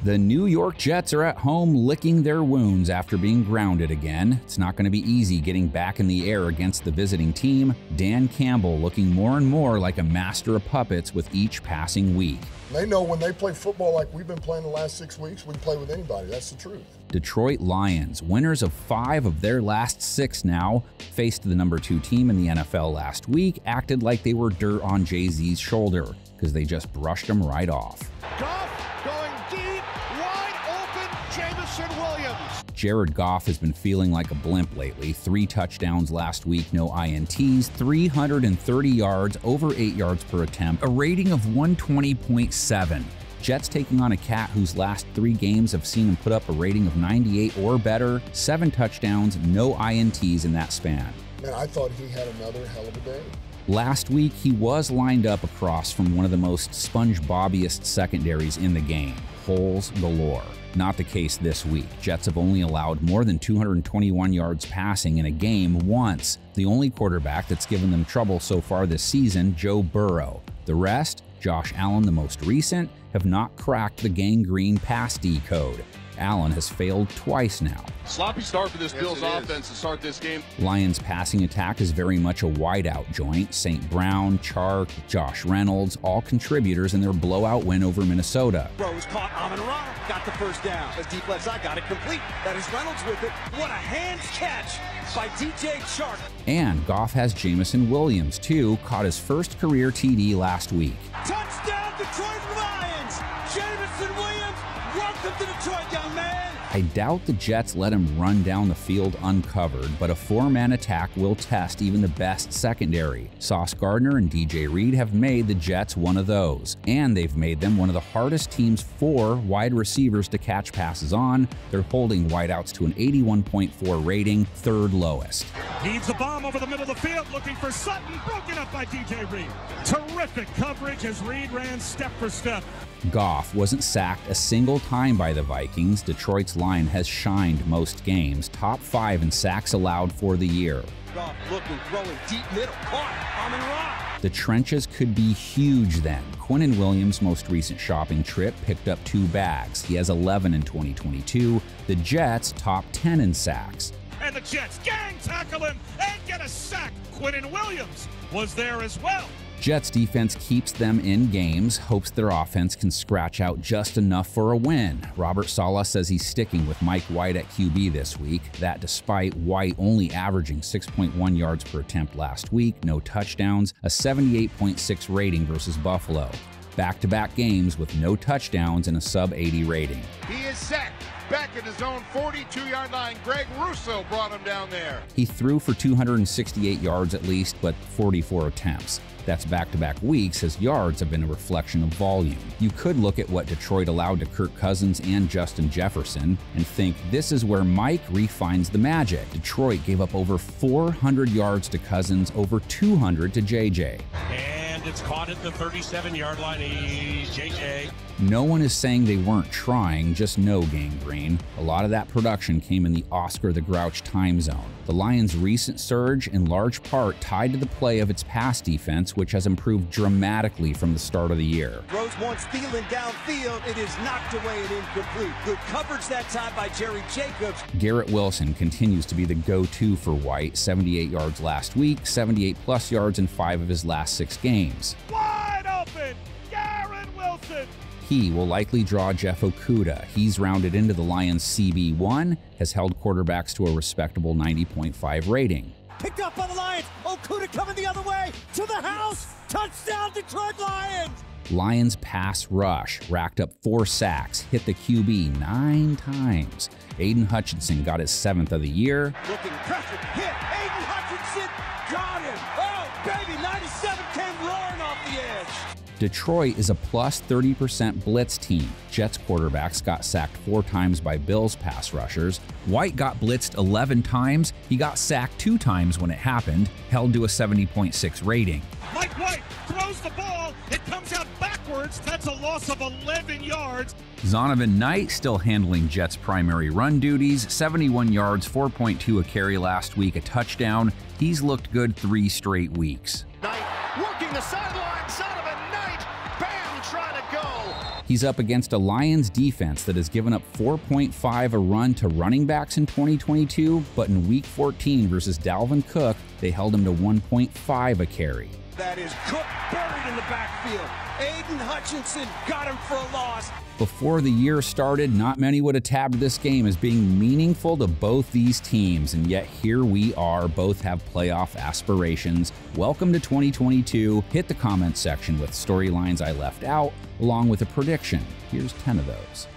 The New York Jets are at home licking their wounds after being grounded again. It's not going to be easy getting back in the air against the visiting team. Dan Campbell looking more and more like a master of puppets with each passing week. They know when they play football like we've been playing the last 6 weeks, we can play with anybody. That's the truth. Detroit Lions, winners of 5 of their last 6 now, faced the number 2 team in the NFL last week, acted like they were dirt on Jay-Z's shoulder because they just brushed them right off. Goff going deep, wide open, Jameson Williams. Jared Goff has been feeling like a blimp lately. 3 touchdowns last week, no INTs, 330 yards, over 8 yards per attempt, a rating of 120.7. Jets taking on a cat whose last 3 games have seen him put up a rating of 98 or better, 7 touchdowns, no INTs in that span. Man, I thought he had another hell of a day. Last week, he was lined up across from one of the most SpongeBobiest secondaries in the game. Holes galore. Not the case this week. Jets have only allowed more than 221 yards passing in a game once. The only quarterback that's given them trouble so far this season, Joe Burrow. The rest, Josh Allen the most recent, have not cracked the gangrene pass D code. Allen has failed twice now. Sloppy start for this Bills offense to start this game. Lions' passing attack is very much a wideout joint. St. Brown, Chark, Josh Reynolds, all contributors in their blowout win over Minnesota. Rose caught Amon-Ra, got the first down. As deep left side, got it complete. That is Reynolds with it. What a hands catch by DJ Chark. And Goff has Jameson Williams, too, caught his first career TD last week. Touchdown, Detroit Lions! Jameson Williams, welcome to Detroit, young man! I doubt the Jets let him run down the field uncovered, but a 4-man attack will test even the best secondary. Sauce Gardner and DJ Reed have made the Jets one of those, and they've made them one of the hardest teams for wide receivers to catch passes on. They're holding wideouts to an 81.4 rating, 3rd lowest. Needs a bomb over the middle of the field, looking for Sutton, broken up by DJ Reed. Terrific coverage as Reed ran step for step. Goff wasn't sacked a single time by the Vikings. Detroit's line has shined most games, top 5 in sacks allowed for the year. Goff looking, throwing deep middle, caught Amon-Ra. The trenches could be huge then. Quinnen Williams' most recent shopping trip picked up 2 bags. He has 11 in 2022. The Jets top 10 in sacks. And the Jets gang tackle him and get a sack. Quinnen Williams was there as well. Jets defense keeps them in games, hopes their offense can scratch out just enough for a win. Robert Saleh says he's sticking with Mike White at QB this week. That despite White only averaging 6.1 yards per attempt last week, no touchdowns, a 78.6 rating versus Buffalo. Back-to-back games with no touchdowns and a sub-80 rating. He is sacked. Back at his own 42-yard line. Greg Russo brought him down there. He threw for 268 yards at least, but 44 attempts. That's back-to-back weeks, as yards have been a reflection of volume. You could look at what Detroit allowed to Kirk Cousins and Justin Jefferson and think this is where Mike refines the magic. Detroit gave up over 400 yards to Cousins, over 200 to JJ. And it's caught at the 37-yard line. He's JJ. No one is saying they weren't trying, just no gangrene. A lot of that production came in the Oscar the Grouch time zone. The Lions' recent surge, in large part tied to the play of its pass defense, which has improved dramatically from the start of the year. Rose wants Thielen downfield. It is knocked away and incomplete. Good coverage that time by Jerry Jacobs. Garrett Wilson continues to be the go-to for White, 78 yards last week, 78-plus yards in 5 of his last 6 games. Wide open, Garrett Wilson. He will likely draw Jeff Okudah. He's rounded into the Lions' CB1, has held quarterbacks to a respectable 90.5 rating. Picked up by the Lions. Okudah coming the other way to the house. Touchdown, Detroit Lions. Lions pass rush racked up 4 sacks, hit the QB 9 times. Aiden Hutchinson got his 7th of the year. Looking pressure, hit. Aiden Hutchinson got him. Oh, baby, 97 came roaring off the edge. Detroit is a plus 30% blitz team. Jets quarterbacks got sacked 4 times by Bills pass rushers. White got blitzed 11 times. He got sacked 2 times when it happened, held to a 70.6 rating. Mike White throws the ball. It comes out backwards. That's a loss of 11 yards. Zonovan Knight still handling Jets' primary run duties. 71 yards, 4.2 a carry last week, a touchdown. He's looked good 3 straight weeks. Knight working the sideline. Zonovan Knight. Bam, trying to go. He's up against a Lions defense that has given up 4.5 a run to running backs in 2022, but in Week 14 versus Dalvin Cook, they held him to 1.5 a carry. That is Cook buried in the backfield. Aiden Hutchinson got him for a loss. Before the year started, not many would have tabbed this game as being meaningful to both these teams, and yet here we are. Both have playoff aspirations. Welcome to 2022. Hit the comments section with storylines I left out, along with a prediction. Here's 10 of those.